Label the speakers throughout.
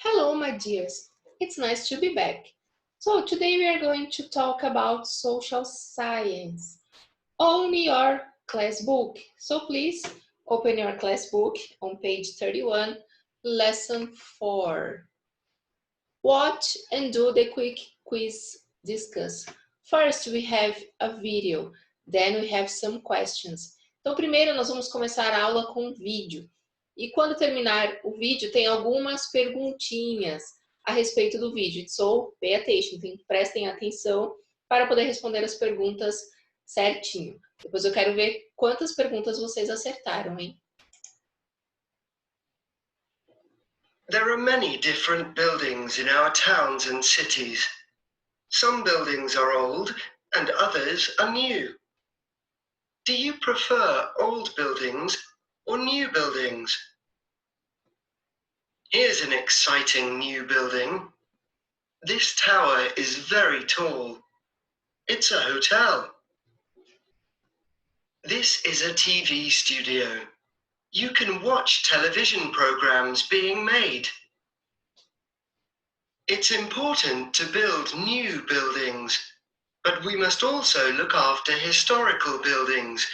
Speaker 1: Hello, my dears. It's nice to be back. So, today we are going to talk about social science on your class book. So, please open your class book on page 31, lesson 4. Watch and do the quick quiz discuss. First, we have a video, then we have some questions. Então, primeiro nós vamos começar a aula com um vídeo. E quando terminar o vídeo, tem algumas perguntinhas a respeito do vídeo. So, pay attention, prestem atenção para poder responder as perguntas certinho. Depois eu quero ver quantas perguntas vocês acertaram, hein?
Speaker 2: There are many different buildings in our towns and cities. Some buildings are old and others are new. Do you prefer old buildings or new buildings? Here's an exciting new building. This tower is very tall. It's a hotel. This is a TV studio. You can watch television programs being made. It's important to build new buildings, but we must also look after historical buildings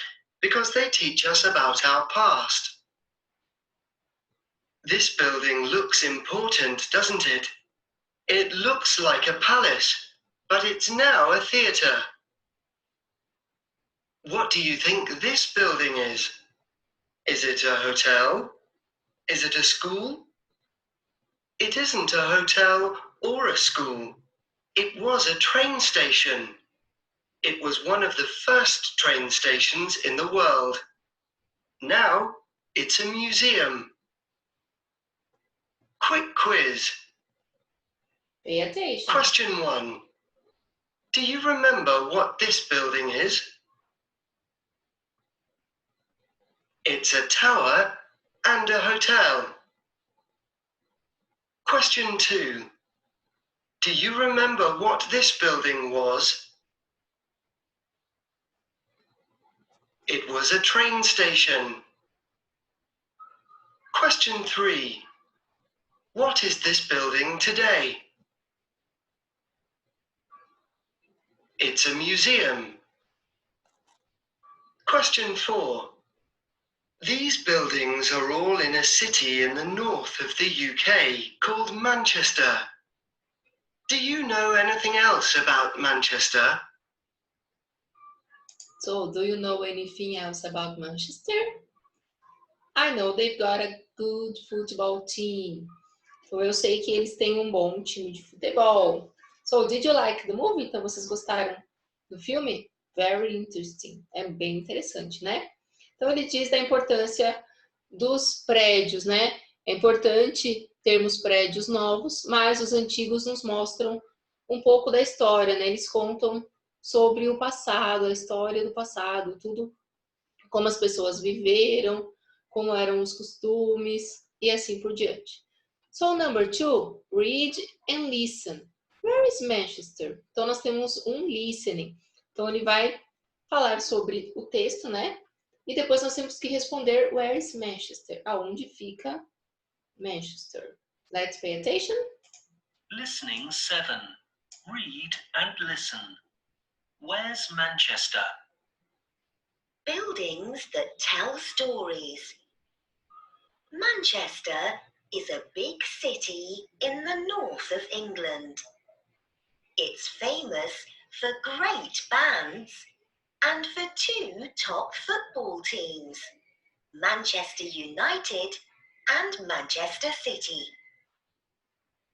Speaker 2: because they teach us about our past. This building looks important, doesn't it? It looks like a palace, but it's now a theatre. What do you think this building is? Is it a hotel? Is it a school? It isn't a hotel or a school. It was a train station. It was one of the first train stations in the world. Now it's a museum. Quick quiz.
Speaker 1: Pay attention.
Speaker 2: Question 1. Do you remember what this building is? It's a tower and a hotel. Question 2. Do you remember what this building was? It was a train station. Question 3. What is this building today? It's a museum. Question 4. These buildings are all in a city in the north of the UK called Manchester. Do you know anything else about Manchester?
Speaker 1: So, do you know anything else about Manchester? I know they've got a good football team. Então, eu sei que eles têm um bom time de futebol. So, did you like the movie? Então, vocês gostaram do filme? Very interesting. É bem interessante, né? Então, ele diz da importância dos prédios, né? É importante termos prédios novos, mas os antigos nos mostram um pouco da história, né? Eles contam sobre o passado, a história do passado, tudo como as pessoas viveram, como eram os costumes e assim por diante. So, number 2, read and listen. Where is Manchester? Então, nós temos um listening. Então, ele vai falar sobre o texto, né? E depois nós temos que responder, where is Manchester? Aonde fica Manchester? Let's pay attention.
Speaker 3: Listening 7. Read and listen. Where's Manchester?
Speaker 4: Buildings that tell stories. Manchester is a big city in the north of England. It's famous for great bands and for 2 top football teams, Manchester United and Manchester City.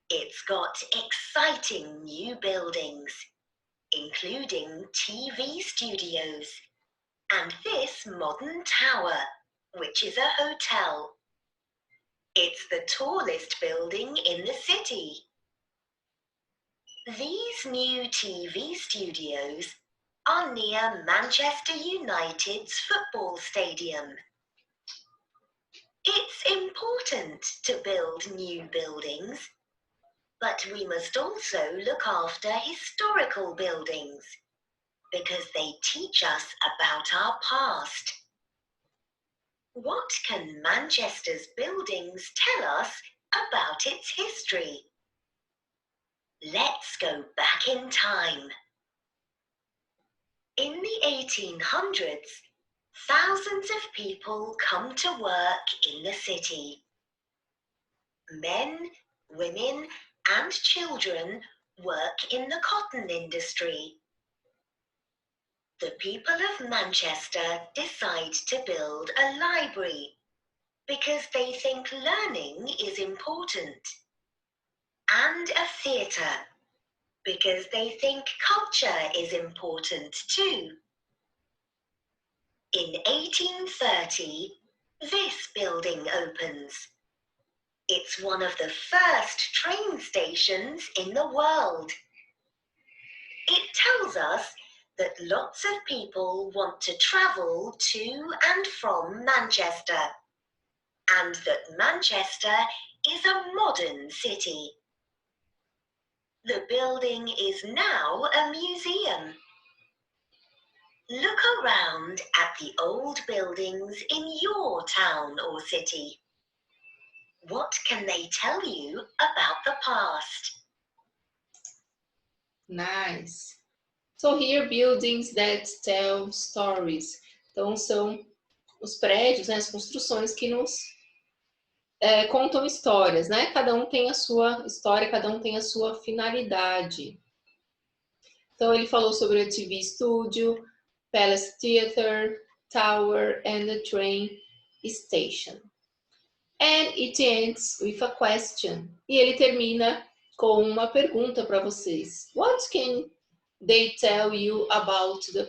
Speaker 4: It's got exciting new buildings, including TV studios and this modern tower, which is a hotel. It's the tallest building in the city. These new TV studios are near Manchester United's football stadium. It's important to build new buildings, but we must also look after historical buildings because they teach us about our past. What can Manchester's buildings tell us about its history. Let's go back in time. In the 1800s, thousands of people come to work in the city. Men, women, and children work in the cotton industry. The people of Manchester decide to build a library because they think learning is important, and a theatre because they think culture is important too. In 1830, this building opens. It's one of the first train stations in the world. It tells us that lots of people want to travel to and from Manchester, and that Manchester is a modern city. The building is now a museum. Look around at the old buildings in your town or city. What can they tell you about the past?
Speaker 1: Nice. So here, buildings that tell stories. Então, são os prédios, né, as construções que nos contam histórias, né? Cada um tem a sua história, cada um tem a sua finalidade. Então, ele falou sobre o TV Studio, Palace Theatre, Tower and the Train Station. And it ends with a question. E ele termina com uma pergunta para vocês. What can they tell you about the...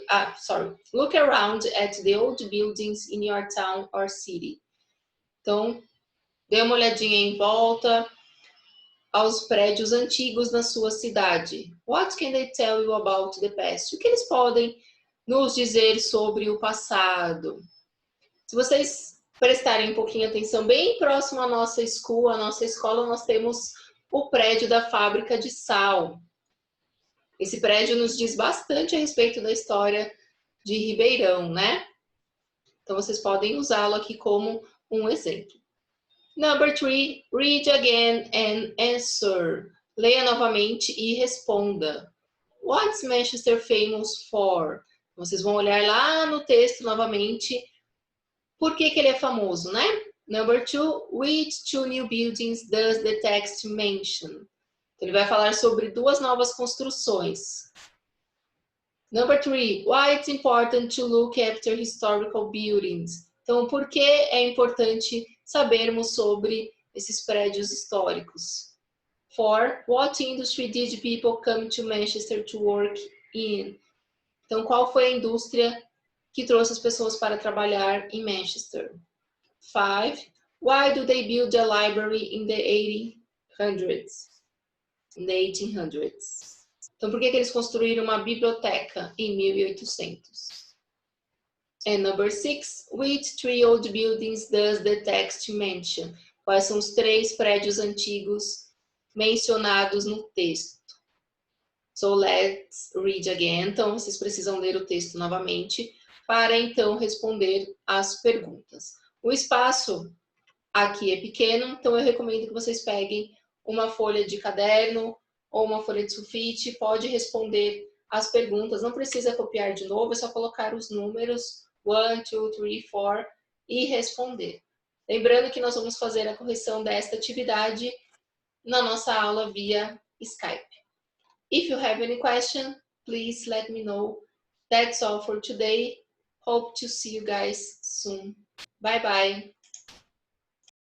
Speaker 1: Look around at the old buildings in your town or city. Então, dê uma olhadinha em volta aos prédios antigos na sua cidade. What can they tell you about the past? O que eles podem nos dizer sobre o passado? Se vocês prestarem um pouquinho de atenção, bem próximo à nossa escola, nós temos o prédio da fábrica de sal. Esse prédio nos diz bastante a respeito da história de Ribeirão, né? Então, vocês podem usá-lo aqui como um exemplo. Number 3, read again and answer. Leia novamente e responda. What's Manchester famous for? Vocês vão olhar lá no texto novamente. Por que ele é famoso, né? Number 2, which two new buildings does the text mention? Ele vai falar sobre duas novas construções. Number 3, why it's important to look after historical buildings? Então, por que é importante sabermos sobre esses prédios históricos? 4, what industry did people come to Manchester to work in? Então, qual foi a indústria que trouxe as pessoas para trabalhar em Manchester? 5, why do they build a library in the 1800s? Então, por que eles construíram uma biblioteca em 1800? And number 6, which three old buildings does the text mention? Quais são os 3 prédios antigos mencionados no texto? So let's read again. Então, vocês precisam ler o texto novamente para então responder as perguntas. O espaço aqui é pequeno, então eu recomendo que vocês peguem uma folha de caderno ou uma folha de sulfite, pode responder as perguntas, não precisa copiar de novo, é só colocar os números 1, 2, 3, 4 e responder. Lembrando que nós vamos fazer a correção desta atividade na nossa aula via Skype. If you have any question, please let me know. That's all for today. Hope to see you guys soon. Bye bye.